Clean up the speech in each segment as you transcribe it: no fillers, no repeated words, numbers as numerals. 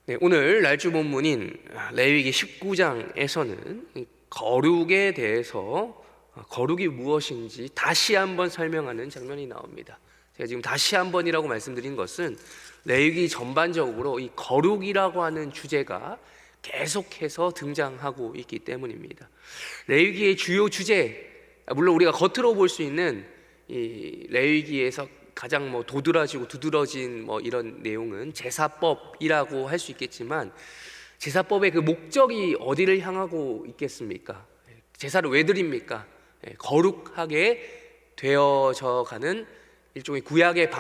네, 오늘 날주 본문인 레위기 19장에서는 거룩에 대해서 거룩이 무엇인지 다시 한번 설명하는 장면이 나옵니다. 제가 지금 다시 한번이라고 말씀드린 것은 레위기 전반적으로 이 거룩이라고 하는 주제가 계속해서 등장하고 있기 때문입니다. 레위기의 주요 주제, 물론 우리가 겉으로 볼 수 있는 이 레위기에서 가장 도드라지고 두드러진 이런 내용은 제사법이라고 할 수 있겠지만, 제사법의 그 목적이 어디를 향하고 있겠습니까? 제사를 왜 드립니까? 거룩하게 되어져 가는 일종의 구약의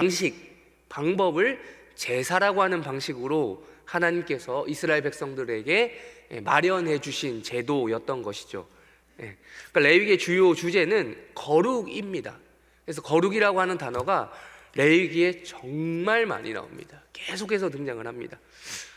방법을 제사라고 하는 방식으로 하나님께서 이스라엘 백성들에게 마련해 주신 제도였던 것이죠. 그러니까 레위기의 주요 주제는 거룩입니다. 그래서 거룩이라고 하는 단어가 레위기에 정말 많이 나옵니다. 계속해서 등장을 합니다.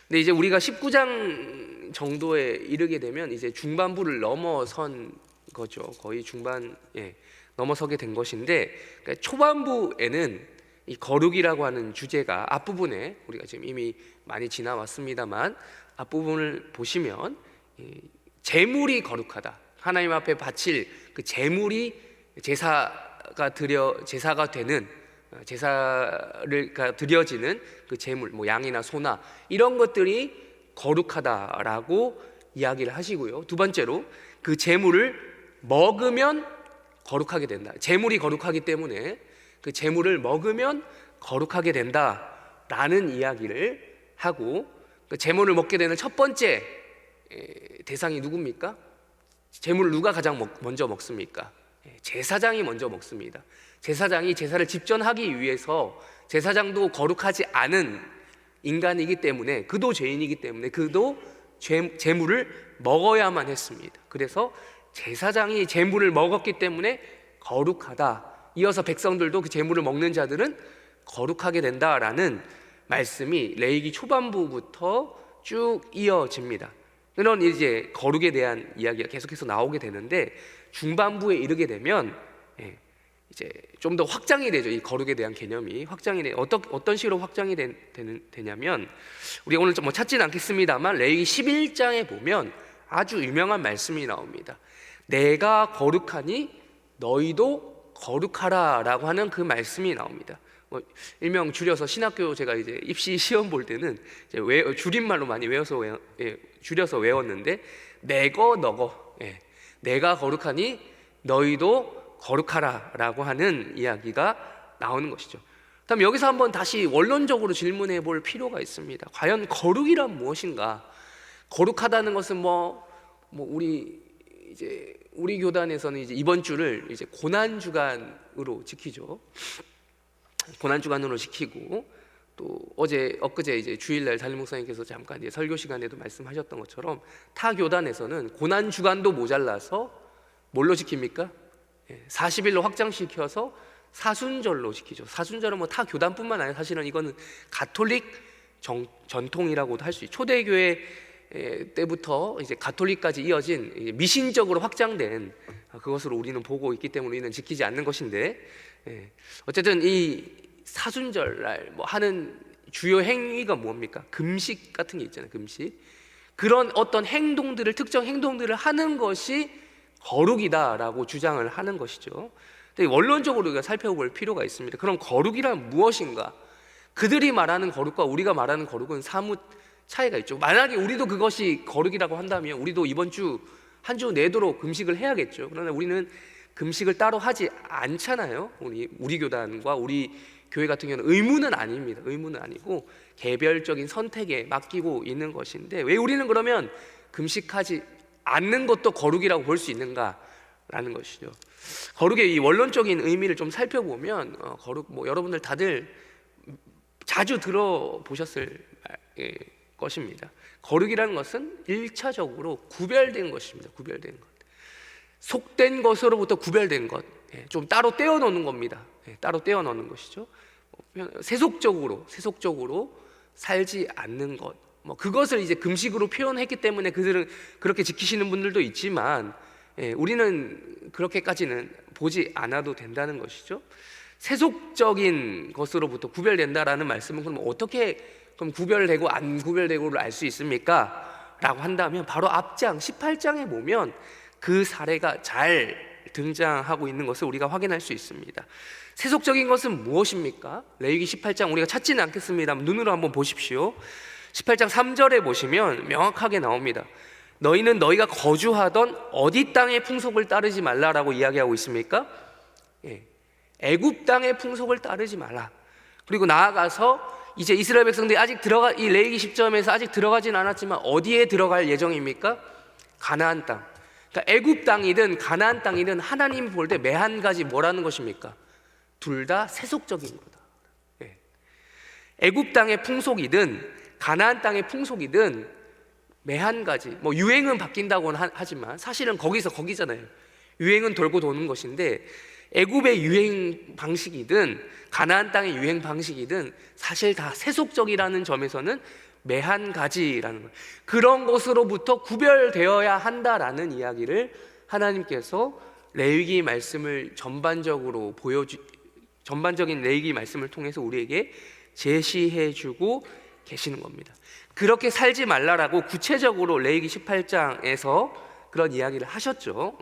근데 이제 우리가 19장 정도에 이르게 되면 이제 중반부를 넘어선 거죠. 거의 중반에 넘어서게 된 것인데, 그러니까 초반부에는 이 거룩이라고 하는 주제가 앞부분에 우리가 지금 이미 많이 지나왔습니다만, 앞부분을 보시면 제물이 거룩하다. 하나님 앞에 바칠 그 제물이 제사가 되는, 제사를 드려지는 그 제물, 양이나 소나 이런 것들이 거룩하다라고 이야기를 하시고요. 두 번째로 그 제물을 먹으면 거룩하게 된다. 제물이 거룩하기 때문에 그 제물을 먹으면 거룩하게 된다라는 이야기를 하고, 그 제물을 먹게 되는 첫 번째 대상이 누굽니까? 제물을 누가 가장 먼저 먹습니까? 제사장이 먼저 먹습니다. 제사장이 제사를 집전하기 위해서, 제사장도 거룩하지 않은 인간이기 때문에, 그도 죄인이기 때문에 그도 제물을 먹어야만 했습니다. 그래서 제사장이 제물을 먹었기 때문에 거룩하다. 이어서 백성들도 그 제물을 먹는 자들은 거룩하게 된다라는 말씀이 레위기 초반부부터 쭉 이어집니다. 그런 이제 거룩에 대한 이야기가 계속해서 나오게 되는데, 중반부에 이르게 되면 이제 좀 더 확장이 되죠. 이 거룩에 대한 개념이 확장이 돼. 어떤 식으로 확장이 되냐면, 우리가 오늘 좀 찾지는 않겠습니다만 레위기 11장에 보면 아주 유명한 말씀이 나옵니다. 내가 거룩하니 너희도 거룩하라라고 하는 그 말씀이 나옵니다. 일명 줄여서 신학교 제가 이제 입시 시험 볼 때는 이제 줄임말로 많이 줄여서 외웠는데, 내거 너거, 내가 거룩하니 너희도 거룩하라라고 하는 이야기가 나오는 것이죠. 그럼 여기서 한번 다시 원론적으로 질문해 볼 필요가 있습니다. 과연 거룩이란 무엇인가? 거룩하다는 것은 우리 교단에서는 이제 이번 주를 이제 고난 주간으로 지키죠. 고난 주간으로 지키고, 또 엊그제 이제 주일날 담임 목사님께서 잠깐 이제 설교 시간에도 말씀하셨던 것처럼 타 교단에서는 고난 주간도 모자라서 뭘로 지킵니까? 40일로 확장시켜서 사순절로 지키죠. 사순절은 타 교단뿐만 아니라 사실은 이거는 가톨릭 전통이라고도 할 수 있죠. 초대교회 때부터 이제 가톨릭까지 이어진 미신적으로 확장된 그것으로 우리는 보고 있기 때문에 우리는 지키지 않는 것인데, 어쨌든 이 사순절날 하는 주요 행위가 뭡니까? 금식 같은 게 있잖아요. 금식. 그런 어떤 행동들을, 특정 행동들을 하는 것이 거룩이다라고 주장을 하는 것이죠. 근데 원론적으로 우리가 살펴볼 필요가 있습니다. 그럼 거룩이란 무엇인가? 그들이 말하는 거룩과 우리가 말하는 거룩은 사뭇 차이가 있죠. 만약에 우리도 그것이 거룩이라고 한다면 우리도 이번 주 한 주 내도록 금식을 해야겠죠. 그러나 우리는 금식을 따로 하지 않잖아요. 우리 교단과 우리 교회 같은 경우는 의무는 아닙니다. 의무는 아니고 개별적인 선택에 맡기고 있는 것인데, 왜 우리는 그러면 금식하지 않는 것도 거룩이라고 볼 수 있는가라는 것이죠. 거룩의 이 원론적인 의미를 좀 살펴보면, 거룩 여러분들 다들 자주 들어보셨을 것입니다. 거룩이라는 것은 1차적으로 구별된 것입니다. 구별된 것, 속된 것으로부터 구별된 것, 좀 따로 떼어놓는 겁니다. 따로 떼어놓는 것이죠. 세속적으로 살지 않는 것, 그것을 이제 금식으로 표현했기 때문에 그들은 그렇게 지키시는 분들도 있지만, 우리는 그렇게까지는 보지 않아도 된다는 것이죠. 세속적인 것으로부터 구별된다라는 말씀은 그럼 어떻게 그럼 구별되고 안 구별되고를 알 수 있습니까? 라고 한다면 바로 앞장 18장에 보면 그 사례가 잘 등장하고 있는 것을 우리가 확인할 수 있습니다. 세속적인 것은 무엇입니까? 레위기 18장 우리가 찾지는 않겠습니다만 눈으로 한번 보십시오. 18장 3절에 보시면 명확하게 나옵니다. 너희는 너희가 거주하던 어디 땅의 풍속을 따르지 말라라고 이야기하고 있습니까? 애굽 땅의 풍속을 따르지 말라. 그리고 나아가서 이제 이스라엘 백성들이 아직 이 레위기 10점에서 아직 들어가진 않았지만 어디에 들어갈 예정입니까? 가나안 땅. 그러니까 애굽 땅이든 가나안 땅이든 하나님이 볼 때 매한 가지 뭐라는 것입니까? 둘 다 세속적인 거다. 애굽 땅의 풍속이든 가나안 땅의 풍속이든 매한 가지, 뭐 유행은 바뀐다고는 하지만 사실은 거기서 거기잖아요. 유행은 돌고 도는 것인데 애굽의 유행 방식이든 가나안 땅의 유행 방식이든 사실 다 세속적이라는 점에서는 매한 가지라는 거예요. 그런 것으로부터 구별되어야 한다라는 이야기를 하나님께서 레위기 말씀을 전반적인 레위기 말씀을 통해서 우리에게 제시해주고 계시는 겁니다. 그렇게 살지 말라라고 구체적으로 레위기 18장에서 그런 이야기를 하셨죠.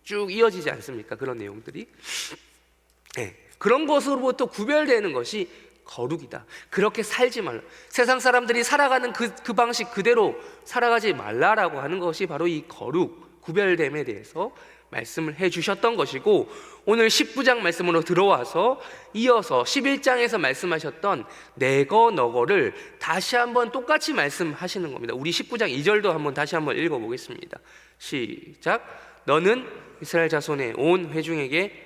쭉 이어지지 않습니까? 그런 내용들이. 그런 것으로부터 구별되는 것이 거룩이다. 그렇게 살지 말라. 세상 사람들이 살아가는 그 방식 그대로 살아가지 말라라고 하는 것이 바로 이 거룩, 구별됨에 대해서 말씀을 해주셨던 것이고, 오늘 19장 말씀으로 들어와서 이어서 11장에서 말씀하셨던 내거 너거를 다시 한번 똑같이 말씀하시는 겁니다. 우리 19장 2절도 한번 다시 한번 읽어보겠습니다. 시작. 너는 이스라엘 자손의 온 회중에게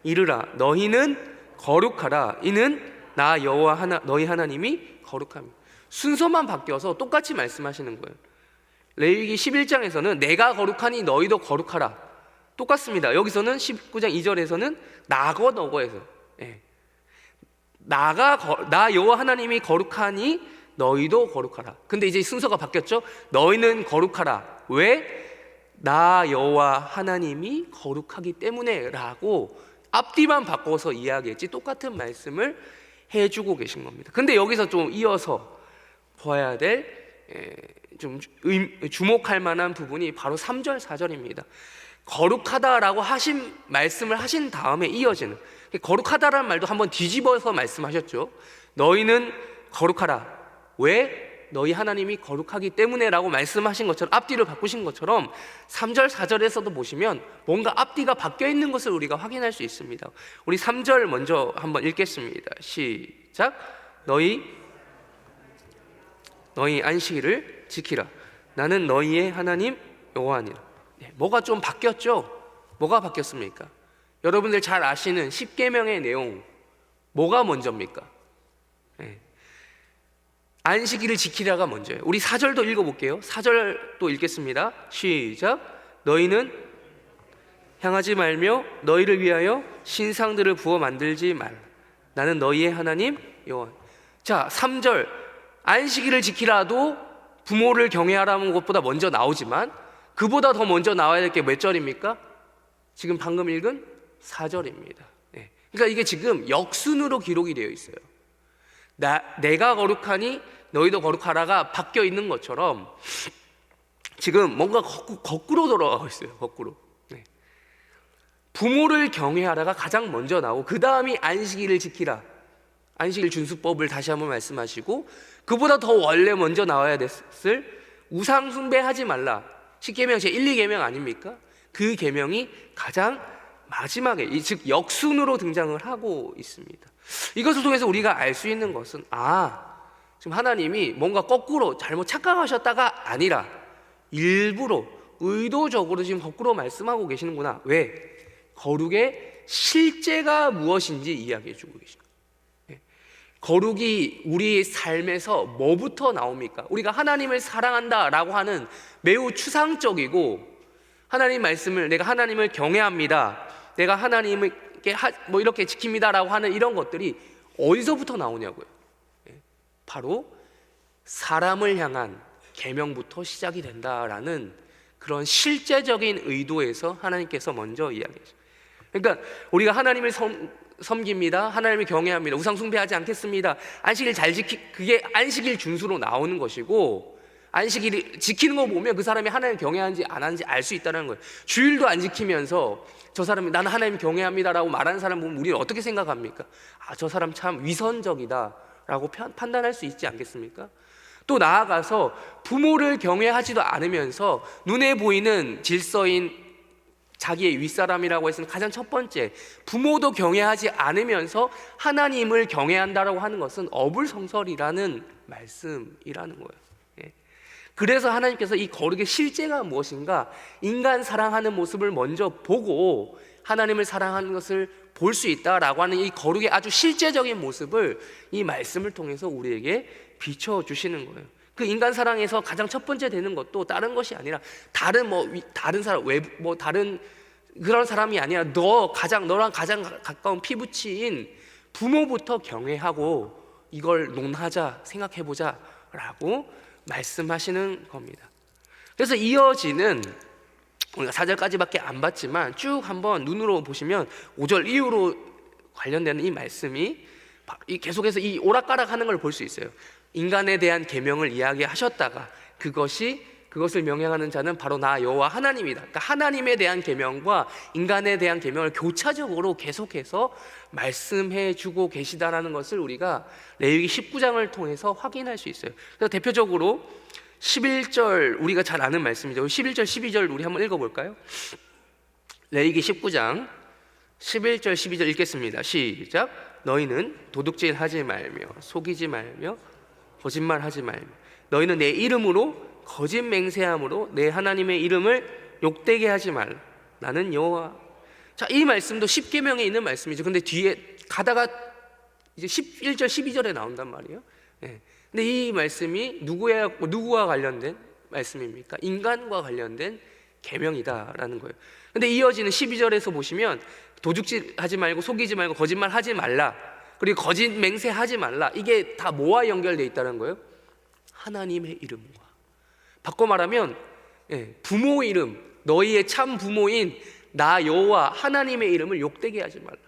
이르라. 너희는 거룩하라. 이는 나 여호와 너희 하나님이 거룩함이다. 순서만 바뀌어서 똑같이 말씀하시는 거예요. 레위기 11장에서는 내가 거룩하니 너희도 거룩하라. 똑같습니다. 여기서는 19장 2절에서는 나거 너거에서 나 여호와 하나님이 거룩하니 너희도 거룩하라. 근데 이제 순서가 바뀌었죠. 너희는 거룩하라. 왜? 나 여호와 하나님이 거룩하기 때문에 라고 앞뒤만 바꿔서 이야기했지 똑같은 말씀을 해주고 계신 겁니다. 근데 여기서 좀 이어서 봐야 될 좀 주목할 만한 부분이 바로 3절 4절입니다. 거룩하다라고 말씀을 하신 다음에 이어지는, 거룩하다라는 말도 한번 뒤집어서 말씀하셨죠. 너희는 거룩하라. 왜? 너희 하나님이 거룩하기 때문에 라고 말씀하신 것처럼, 앞뒤를 바꾸신 것처럼 3절 4절에서도 보시면 뭔가 앞뒤가 바뀌어 있는 것을 우리가 확인할 수 있습니다. 우리 3절 먼저 한번 읽겠습니다. 시작. 너희 안식일을 지키라. 나는 너희의 하나님 여호와니라. 뭐가 좀 바뀌었죠? 뭐가 바뀌었습니까? 여러분들 잘 아시는 10계명의 내용, 뭐가 먼저입니까? 안식일을 지키라가 먼저예요. 우리 4절도 읽어볼게요. 4절도 읽겠습니다. 시작. 너희는 향하지 말며 너희를 위하여 신상들을 부어 만들지 말라. 나는 너희의 하나님 여호와. 자, 3절 안식일을 지키라도 부모를 경외하라는 것보다 먼저 나오지만 그보다 더 먼저 나와야 될 게 몇 절입니까? 지금 방금 읽은 4절입니다. 그러니까 이게 지금 역순으로 기록이 되어 있어요. 내가 거룩하니 너희도 거룩하라가 바뀌어 있는 것처럼 지금 뭔가 거꾸로 돌아가고 있어요. 거꾸로. 부모를 경외하라가 가장 먼저 나오고 그 다음이 안식일을 지키라, 안식일 준수법을 다시 한번 말씀하시고, 그보다 더 원래 먼저 나와야 됐을 우상 숭배하지 말라, 10계명 제 1, 2계명 아닙니까? 그 계명이 가장 마지막에, 즉 역순으로 등장을 하고 있습니다. 이것을 통해서 우리가 알 수 있는 것은 지금 하나님이 뭔가 거꾸로 잘못 착각하셨다가 아니라 일부러 의도적으로 지금 거꾸로 말씀하고 계시는구나. 왜? 거룩의 실제가 무엇인지 이야기해 주고 계십니다. 거룩이 우리 삶에서 뭐부터 나옵니까? 우리가 하나님을 사랑한다라고 하는 매우 추상적이고, 하나님 말씀을 내가 하나님을 경외합니다, 내가 하나님을 이렇게 지킵니다라고 하는 이런 것들이 어디서부터 나오냐고요. 바로 사람을 향한 계명부터 시작이 된다라는 그런 실제적인 의도에서 하나님께서 먼저 이야기하죠. 그러니까 우리가 하나님을 섬깁니다. 하나님을 경외합니다. 우상 숭배하지 않겠습니다. 안식일 잘 그게 안식일 준수로 나오는 것이고, 안식일 지키는 거 보면 그 사람이 하나님 경외하는지 안 하는지 알 수 있다는 거예요. 주일도 안 지키면서 저 사람이 나는 하나님 경외합니다라고 말하는 사람 보면 우리는 어떻게 생각합니까? 아, 저 사람 참 위선적이다라고 판단할 수 있지 않겠습니까? 또 나아가서 부모를 경외하지도 않으면서 눈에 보이는 질서인 자기의 윗사람이라고 했으면 가장 첫 번째, 부모도 경외하지 않으면서 하나님을 경외한다라고 하는 것은 어불성설이라는 말씀이라는 거예요. 예. 그래서 하나님께서 이 거룩의 실제가 무엇인가, 인간 사랑하는 모습을 먼저 보고 하나님을 사랑하는 것을 볼 수 있다라고 하는 이 거룩의 아주 실제적인 모습을 이 말씀을 통해서 우리에게 비춰주시는 거예요. 그 인간 사랑에서 가장 첫 번째 되는 것도 다른 것이 아니라 다른 사람 다른 그런 사람이 아니라 너랑 가장 가까운 피부치인 부모부터 경외하고 이걸 논하자, 생각해보자라고 말씀하시는 겁니다. 그래서 이어지는 우리가 4절까지밖에 안 봤지만 쭉 한번 눈으로 보시면 5절 이후로 관련되는 이 말씀이 계속해서 이 오락가락하는 걸 볼 수 있어요. 인간에 대한 계명을 이야기하셨다가 그것을 명령하는 자는 바로 나 여호와 하나님이다. 그러니까 하나님에 대한 계명과 인간에 대한 계명을 교차적으로 계속해서 말씀해주고 계시다라는 것을 우리가 레위기 19장을 통해서 확인할 수 있어요. 그래서 대표적으로 11절, 우리가 잘 아는 말씀이죠. 11절 12절 우리 한번 읽어볼까요? 레위기 19장 11절 12절 읽겠습니다. 시작. 너희는 도둑질 하지 말며 속이지 말며 거짓말하지 말며 너희는 내 이름으로 거짓 맹세함으로 내 하나님의 이름을 욕되게 하지 말라. 나는 여호와. 자, 이 말씀도 10계명에 있는 말씀이죠. 근데 뒤에 가다가 이제 11절 12절에 나온단 말이에요. 네. 근데 이 말씀이 누구와 관련된 말씀입니까? 인간과 관련된 계명이다라는 거예요. 근데 이어지는 12절에서 보시면 도둑질 하지 말고 속이지 말고 거짓말 하지 말라, 그리고 거짓 맹세하지 말라, 이게 다 뭐와 연결되어 있다는 거예요? 하나님의 이름과. 바꿔 말하면 부모 이름, 너희의 참 부모인 나 여호와 하나님의 이름을 욕되게 하지 말라.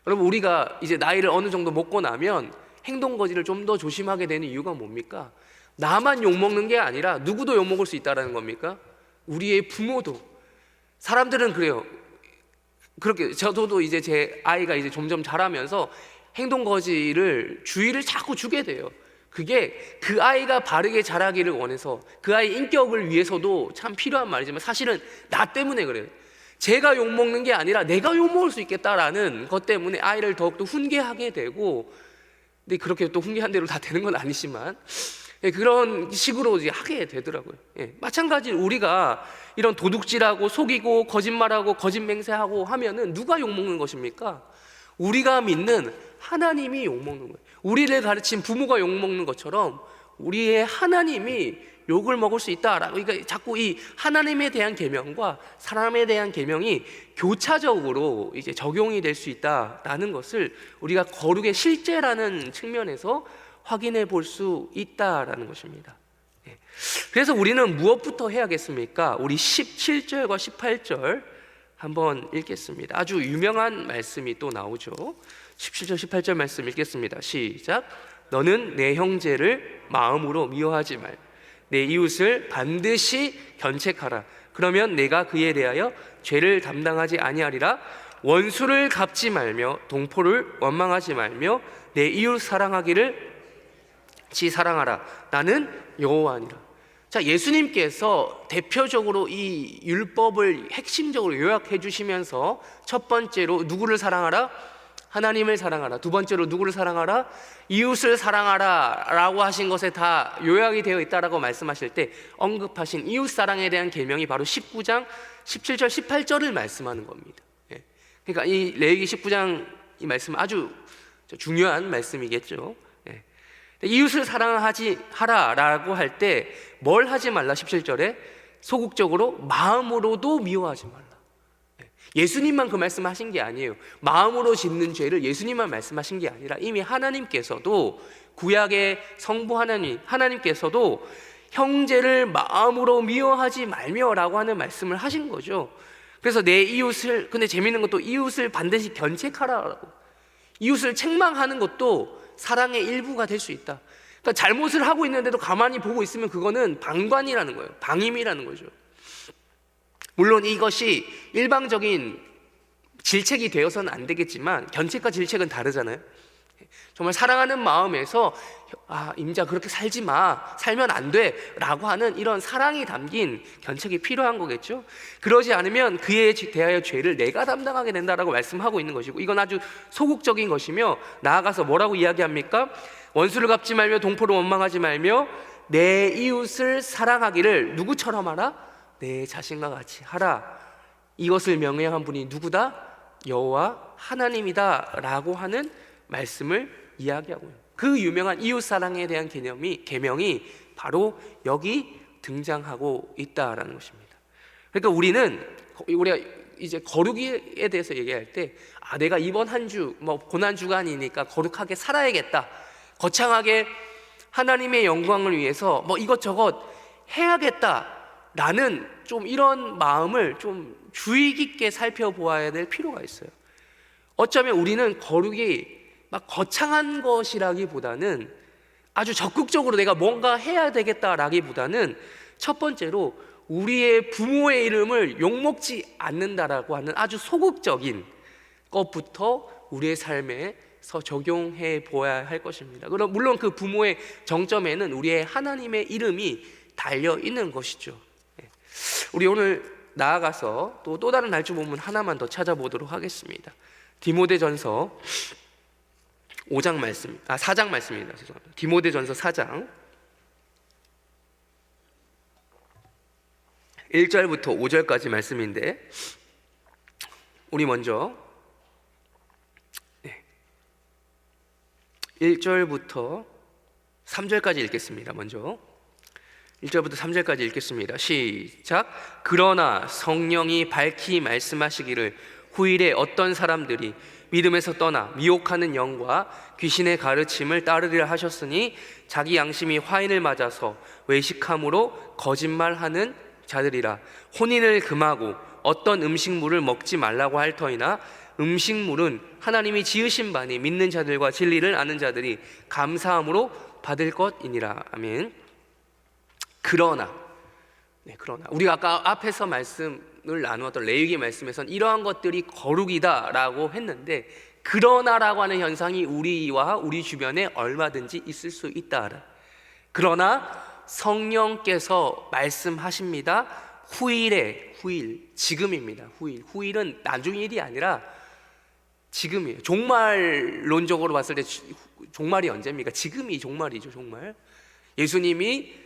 여러분, 우리가 이제 나이를 어느 정도 먹고 나면 행동거지를 좀 더 조심하게 되는 이유가 뭡니까? 나만 욕먹는 게 아니라 누구도 욕먹을 수 있다는 겁니까? 우리의 부모도. 사람들은 그래요. 그렇게 저도 이제 제 아이가 이제 점점 자라면서 행동거지를 주의를 자꾸 주게 돼요. 그게 그 아이가 바르게 자라기를 원해서 그 아이 인격을 위해서도 참 필요한 말이지만 사실은 나 때문에 그래요. 제가 욕먹는 게 아니라 내가 욕먹을 수 있겠다라는 것 때문에 아이를 더욱더 훈계하게 되고, 근데 그렇게 또 훈계한 대로 다 되는 건 아니지만 그런 식으로 이제 하게 되더라고요. 마찬가지로 우리가 이런 도둑질하고 속이고 거짓말하고 거짓맹세하고 하면은 누가 욕먹는 것입니까? 우리가 믿는 하나님이 욕먹는 거예요. 우리를 가르친 부모가 욕먹는 것처럼 우리의 하나님이 욕을 먹을 수 있다라고. 그러니까 자꾸 이 하나님에 대한 계명과 사람에 대한 계명이 교차적으로 이제 적용이 될 수 있다라는 것을 우리가 거룩의 실제라는 측면에서 확인해 볼 수 있다라는 것입니다. 그래서 우리는 무엇부터 해야겠습니까? 우리 17절과 18절 한번 읽겠습니다. 아주 유명한 말씀이 또 나오죠. 17절 18절 말씀 읽겠습니다. 시작. 너는 내 형제를 마음으로 미워하지 말, 내 이웃을 반드시 견책하라. 그러면 내가 그에 대하여 죄를 담당하지 아니하리라. 원수를 갚지 말며 동포를 원망하지 말며 내 이웃 사랑하기를 지 사랑하라. 나는 여호와니라. 자, 예수님께서 대표적으로 이 율법을 핵심적으로 요약해 주시면서 첫 번째로 누구를 사랑하라? 하나님을 사랑하라. 두 번째로 누구를 사랑하라? 이웃을 사랑하라 라고 하신 것에 다 요약이 되어 있다라고 말씀하실 때 언급하신 이웃 사랑에 대한 계명이 바로 19장 17절 18절을 말씀하는 겁니다. 그러니까 이 레위기 19장 이 말씀은 아주 중요한 말씀이겠죠. 이웃을 사랑하라라고 할 때 뭘 하지 말라? 17절에 소극적으로 마음으로도 미워하지 말라. 예수님만 그 말씀하신 게 아니에요. 마음으로 짓는 죄를 예수님만 말씀하신 게 아니라 이미 하나님께서도, 구약의 성부 하나님께서도 형제를 마음으로 미워하지 말며라고 하는 말씀을 하신 거죠. 그래서 내 이웃을, 근데 재밌는 것도 이웃을 반드시 견책하라라고. 이웃을 책망하는 것도 사랑의 일부가 될 수 있다. 그러니까 잘못을 하고 있는데도 가만히 보고 있으면 그거는 방관이라는 거예요. 방임이라는 거죠. 물론 이것이 일방적인 질책이 되어서는 안 되겠지만 견책과 질책은 다르잖아요. 정말 사랑하는 마음에서 임자 그렇게 살지 마, 살면 안 돼 라고 하는 이런 사랑이 담긴 견책이 필요한 거겠죠. 그러지 않으면 그에 대하여 죄를 내가 담당하게 된다라고 말씀하고 있는 것이고, 이건 아주 소극적인 것이며, 나아가서 뭐라고 이야기합니까? 원수를 갚지 말며 동포를 원망하지 말며 내 이웃을 사랑하기를 누구처럼 하라? 내 자신과 같이 하라. 이것을 명령한 분이 누구다? 여호와 하나님이다 라고 하는 말씀을 이야기하고요. 그 유명한 이웃 사랑에 대한 계명이 바로 여기 등장하고 있다라는 것입니다. 그러니까 우리가 이제 거룩에 대해서 얘기할 때 내가 이번 한 주 고난 주간이니까 거룩하게 살아야겠다, 거창하게 하나님의 영광을 위해서 이것저것 해야겠다라는 좀 이런 마음을 좀 주의 깊게 살펴보아야 될 필요가 있어요. 어쩌면 우리는 거룩이 막 거창한 것이라기보다는, 아주 적극적으로 내가 뭔가 해야 되겠다라기보다는 첫 번째로 우리의 부모의 이름을 욕먹지 않는다라고 하는 아주 소극적인 것부터 우리의 삶에서 적용해 보아야 할 것입니다. 그럼 물론 그 부모의 정점에는 우리의 하나님의 이름이 달려 있는 것이죠. 우리 오늘 나아가서 또 다른 날주 본문 하나만 더 찾아보도록 하겠습니다. 디모데전서 4장 말씀입니다. 죄송합니다. 디모데전서 4장 1절부터 5절까지 말씀인데, 우리 먼저 1절부터 3절까지 읽겠습니다. 먼저 1절부터 3절까지 읽겠습니다. 시작. 그러나 성령이 밝히 말씀하시기를 후일에 어떤 사람들이 믿음에서 떠나 미혹하는 영과 귀신의 가르침을 따르리라 하셨으니 자기 양심이 화인을 맞아서 외식함으로 거짓말하는 자들이라. 혼인을 금하고 어떤 음식물을 먹지 말라고 할 터이나 음식물은 하나님이 지으신 바니 믿는 자들과 진리를 아는 자들이 감사함으로 받을 것이니라. 아멘. 그러나 우리가 아까 앞에서 말씀을 나누었던 레위기 말씀에선 이러한 것들이 거룩이다라고 했는데, 그러나라고 하는 현상이 우리와 우리 주변에 얼마든지 있을 수 있다. 그러나 성령께서 말씀하십니다. 지금입니다. 후일은 나중 일이 아니라 지금이에요. 종말론적으로 봤을 때 종말이 언제입니까? 지금이 종말이죠. 종말. 예수님이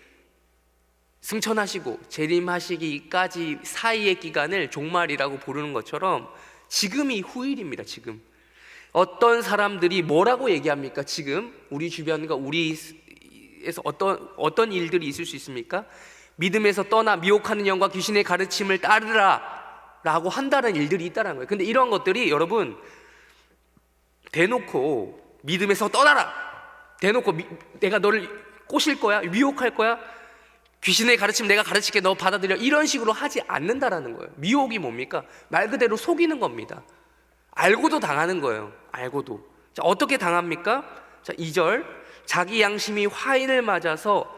승천하시고 재림하시기까지 사이의 기간을 종말이라고 부르는 것처럼 지금이 후일입니다. 지금 어떤 사람들이 뭐라고 얘기합니까? 지금 우리 주변과 우리에서 어떤 일들이 있을 수 있습니까? 믿음에서 떠나 미혹하는 영과 귀신의 가르침을 따르라 라고 한다는 일들이 있다는 거예요. 근데 이런 것들이 여러분, 대놓고 믿음에서 떠나라, 대놓고 내가 너를 꼬실 거야, 미혹할 거야, 귀신의 가르침 내가 가르칠게, 너 받아들여, 이런 식으로 하지 않는다라는 거예요. 미혹이 뭡니까? 말 그대로 속이는 겁니다. 알고도 당하는 거예요. 알고도. 자, 어떻게 당합니까? 자, 2절. 자기 양심이 화인을 맞아서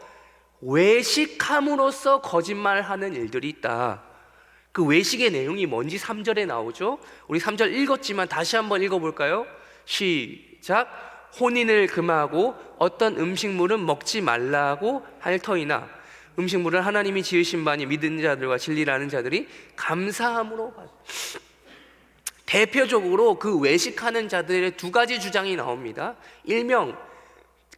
외식함으로써 거짓말하는 일들이 있다. 그 외식의 내용이 뭔지 3절에 나오죠. 우리 3절 읽었지만 다시 한번 읽어볼까요? 시작. 혼인을 금하고 어떤 음식물은 먹지 말라고 할 터이나 음식물은 하나님이 지으신 바니 믿는 자들과 진리라는 자들이 감사함으로 받. 대표적으로 그 외식하는 자들의 두 가지 주장이 나옵니다. 일명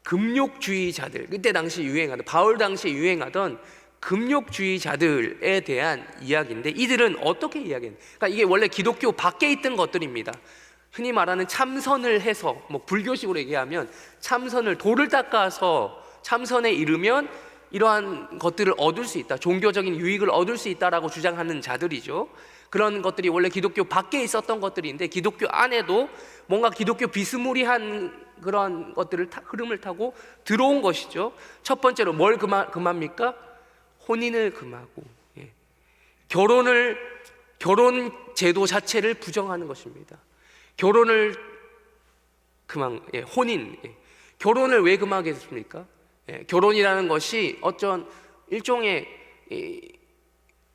금욕주의자들, 그때 당시 유행하던, 바울 당시에 유행하던 금욕주의자들에 대한 이야기인데, 이들은 어떻게 이야기했나요? 그러니까 이게 원래 기독교 밖에 있던 것들입니다. 흔히 말하는 참선을 해서, 불교식으로 얘기하면 참선을, 돌을 닦아서 참선에 이르면 이러한 것들을 얻을 수 있다, 종교적인 유익을 얻을 수 있다라고 주장하는 자들이죠. 그런 것들이 원래 기독교 밖에 있었던 것들인데, 기독교 안에도 뭔가 기독교 비스무리한 그런 것들을 흐름을 타고 들어온 것이죠. 첫 번째로 뭘 금합니까? 혼인을 금하고, 결혼 제도 자체를 부정하는 것입니다. 결혼을 혼인, 결혼을 왜 금하게 됐습니까? 결혼이라는 것이 어떤 일종의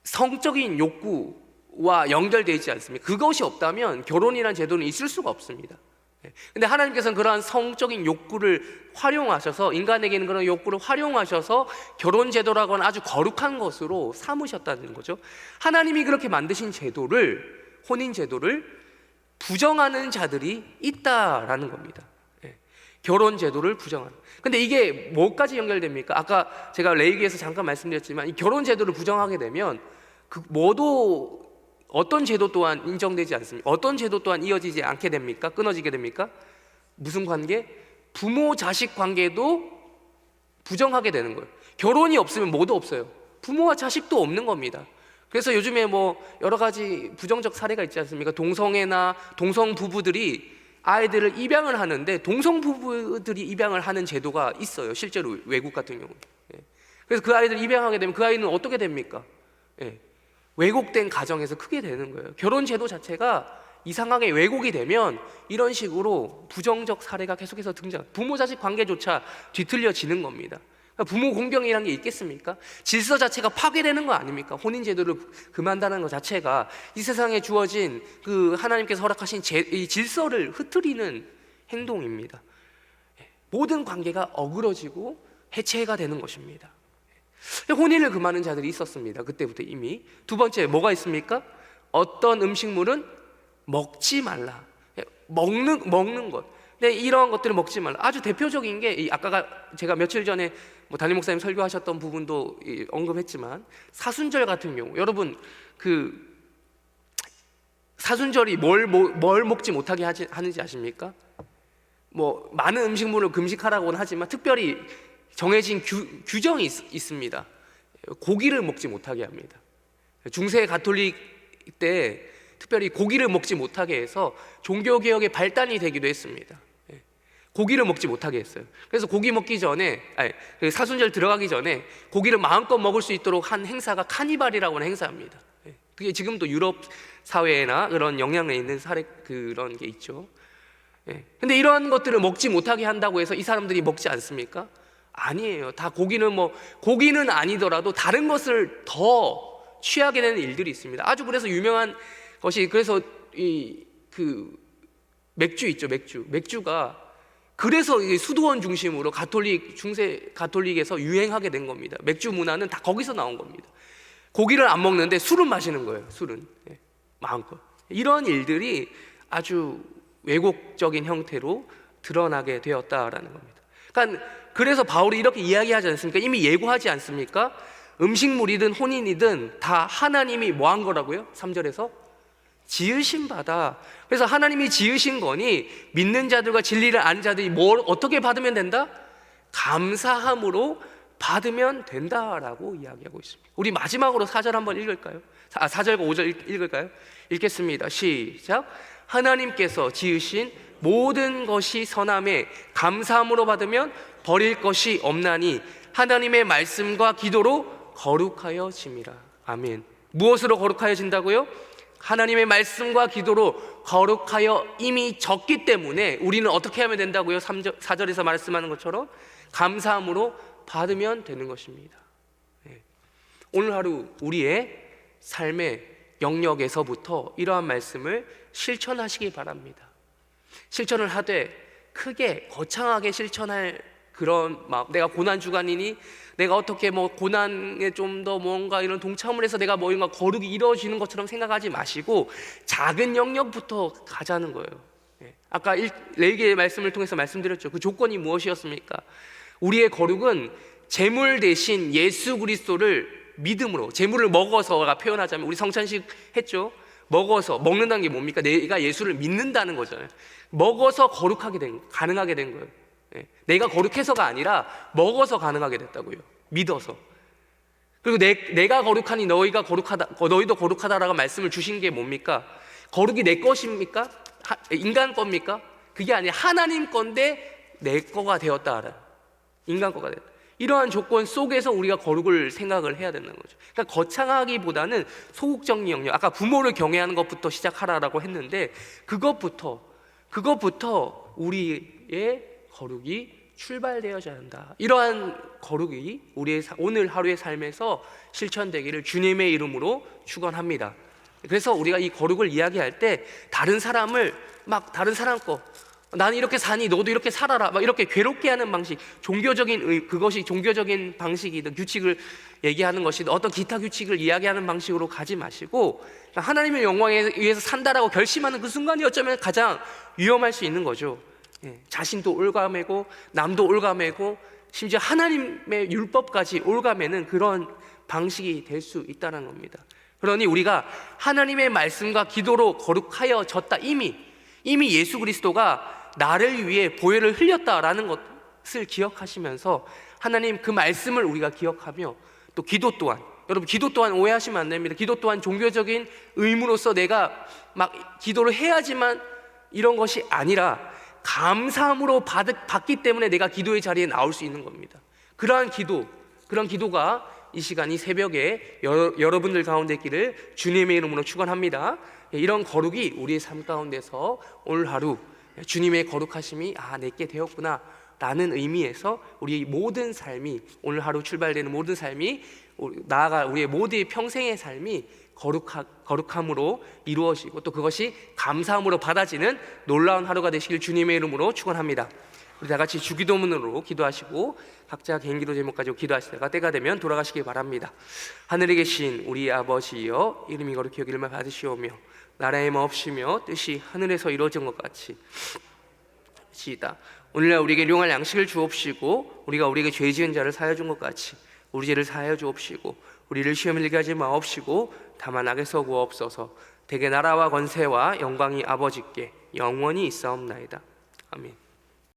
성적인 욕구와 연결되어 있지 않습니까? 그것이 없다면 결혼이라는 제도는 있을 수가 없습니다. 근데 하나님께서는 그러한 성적인 욕구를 활용하셔서, 인간에게는 그런 욕구를 활용하셔서 결혼 제도라고 하는 아주 거룩한 것으로 삼으셨다는 거죠. 하나님이 그렇게 만드신 제도를, 혼인 제도를 부정하는 자들이 있다라는 겁니다. 결혼 제도를 부정하는. 근데 이게 뭐까지 연결됩니까? 아까 제가 레위기에서 잠깐 말씀드렸지만, 이 결혼 제도를 부정하게 되면 모두 어떤 제도 또한 인정되지 않습니까? 어떤 제도 또한 이어지지 않게 됩니까? 끊어지게 됩니까? 무슨 관계? 부모 자식 관계도 부정하게 되는 거예요. 결혼이 없으면 뭐도 없어요. 부모와 자식도 없는 겁니다. 그래서 요즘에 뭐 여러 가지 부정적 사례가 있지 않습니까? 동성애나 동성 부부들이 아이들을 입양을 하는데, 동성 부부들이 입양을 하는 제도가 있어요. 실제로 외국 같은 경우. 그래서 그 아이들 입양하게 되면 그 아이는 어떻게 됩니까? 왜곡된 가정에서 크게 되는 거예요. 결혼 제도 자체가 이상하게 왜곡이 되면 이런 식으로 부정적 사례가 계속해서 등장. 부모 자식 관계조차 뒤틀려지는 겁니다. 그러니까 부모 공경이라는 게 있겠습니까? 질서 자체가 파괴되는 거 아닙니까? 혼인 제도를 금한다는 것 자체가 이 세상에 주어진 그 하나님께서 허락하신 이 질서를 흐트리는 행동입니다. 모든 관계가 어그러지고 해체가 되는 것입니다. 혼인을 금하는 자들이 있었습니다. 그때부터 이미. 두 번째, 뭐가 있습니까? 어떤 음식물은 먹지 말라. 먹는 것. 근데 이러한 것들을 먹지 말라. 아주 대표적인 게, 아까 제가 며칠 전에 담임 목사님 설교하셨던 부분도 언급했지만, 사순절 같은 경우, 여러분 그 사순절이 뭘 먹지 못하게 하는지 아십니까? 뭐 많은 음식물을 금식하라고는 하지만 특별히 정해진 규정이 있습니다. 고기를 먹지 못하게 합니다. 중세 가톨릭 때 특별히 고기를 먹지 못하게 해서 종교개혁의 발단이 되기도 했습니다. 고기를 먹지 못하게 했어요. 그래서 고기 먹기 전에, 사순절 들어가기 전에 고기를 마음껏 먹을 수 있도록 한 행사가 카니발이라고 하는 행사입니다. 그게 지금도 유럽 사회나 그런 영향에 있는 그런 게 있죠. 근데 이러한 것들을 먹지 못하게 한다고 해서 이 사람들이 먹지 않습니까? 아니에요. 다 고기는 아니더라도 다른 것을 더 취하게 되는 일들이 있습니다. 아주 그래서 유명한 것이, 그래서 맥주 있죠. 맥주가 그래서 수도원 중심으로 중세 가톨릭에서 유행하게 된 겁니다. 맥주 문화는 다 거기서 나온 겁니다. 고기를 안 먹는데 술은 마시는 거예요. 술은 마음껏. 이런 일들이 아주 왜곡적인 형태로 드러나게 되었다라는 겁니다. 그러니까 그래서 바울이 이렇게 이야기하지 않습니까? 이미 예고하지 않습니까? 음식물이든 혼인이든 다 하나님이 뭐 한 거라고요? 3절에서 지으신 바다. 그래서 하나님이 지으신 거니 믿는 자들과 진리를 아는 자들이 뭘 어떻게 받으면 된다? 감사함으로 받으면 된다라고 이야기하고 있습니다. 우리 마지막으로 4절 한번 읽을까요? 4절과 5절 읽을까요? 읽겠습니다. 시작. 하나님께서 지으신 모든 것이 선함에 감사함으로 받으면 버릴 것이 없나니 하나님의 말씀과 기도로 거룩하여 짐이라. 아멘. 무엇으로 거룩하여진다고요? 하나님의 말씀과 기도로 거룩하여 이미 졌기 때문에 우리는 어떻게 하면 된다고요? 4절에서 말씀하는 것처럼 감사함으로 받으면 되는 것입니다. 오늘 하루 우리의 삶의 영역에서부터 이러한 말씀을 실천하시기 바랍니다. 실천을 하되 크게 거창하게 실천할 그런 마음, 내가 고난 주간이니 내가 어떻게 고난에 좀 더 뭔가 이런 동참을 해서 내가 뭔가 거룩이 이루어지는 것처럼 생각하지 마시고 작은 영역부터 가자는 거예요. 아까 레위기의 말씀을 통해서 말씀드렸죠. 그 조건이 무엇이었습니까? 우리의 거룩은 제물 대신 예수 그리스도를 믿음으로, 제물을 먹어서가 표현하자면, 우리 성찬식 했죠. 먹는다는 게 뭡니까? 내가 예수를 믿는다는 거잖아요. 먹어서 가능하게 된 거예요. 내가 거룩해서가 아니라 먹어서 가능하게 됐다고요. 믿어서. 그리고 내가 거룩하니 너희도 거룩하다라고 말씀을 주신 게 뭡니까? 거룩이 내 것입니까? 인간 겁니까? 그게 아니라 하나님 건데 내 거가 되었다. 인간 거가 되었다. 이러한 조건 속에서 우리가 거룩을 생각을 해야 된다는 거죠. 그러니까 거창하기보다는 소극적인 영역, 아까 부모를 경외하는 것부터 시작하라라고 했는데 그것부터 그것부터 우리의 거룩이 출발되어져야 한다. 이러한 거룩이 우리의 오늘 하루의 삶에서 실천되기를 주님의 이름으로 축원합니다. 그래서 우리가 이 거룩을 이야기할 때 다른 사람을 막 다른 사람 거 나는 이렇게 사니 너도 이렇게 살아라 막 이렇게 괴롭게 하는 방식, 그것이 종교적인 방식이든 규칙을 얘기하는 것이든 어떤 기타 규칙을 이야기하는 방식으로 가지 마시고 하나님의 영광에 위해서 산다라고 결심하는 그 순간이 어쩌면 가장 위험할 수 있는 거죠. 자신도 올가매고 남도 올가매고 심지어 하나님의 율법까지 올가매는 그런 방식이 될 수 있다는 겁니다. 그러니 우리가 하나님의 말씀과 기도로 거룩하여졌다. 이미 예수 그리스도가 나를 위해 보혈을 흘렸다라는 것을 기억하시면서 하나님 그 말씀을 우리가 기억하며 또 기도 또한, 여러분 기도 또한 오해하시면 안 됩니다. 기도 또한 종교적인 의무로서 내가 막 기도를 해야지만 이런 것이 아니라 감사함으로 받기 때문에 내가 기도의 자리에 나올 수 있는 겁니다. 그런 기도가 이 시간 이 새벽에 여러분들 가운데 있기를 주님의 이름으로 축원합니다. 이런 거룩이 우리의 삶 가운데서 오늘 하루 주님의 거룩하심이 내게 되었구나 라는 의미에서 우리 모든 삶이, 오늘 하루 출발되는 모든 삶이, 나아가 우리의 모두의 평생의 삶이 거룩함으로 이루어지고 또 그것이 감사함으로 받아지는 놀라운 하루가 되시길 주님의 이름으로 축원합니다. 우리 다 같이 주기도문으로 기도하시고 각자 개인기도 제목 가지고 기도하시다가 때가 되면 돌아가시기 바랍니다. 하늘에 계신 우리 아버지여, 이름이 거룩히 여기를 받으시오며 나라의 마옵시며 뜻이 하늘에서 이루어진 것 같이 시이다. 오늘날 우리에게 용할 양식을 주옵시고 우리가 우리에게 죄 지은 자를 사하여 준 것 같이 우리 죄를 사하여 주옵시고 우리를 시험에 들게 하지 마옵시고 다만 악에서 구하옵소서. 대개 나라와 권세와 영광이 아버지께 영원히 있사옵나이다. 아멘.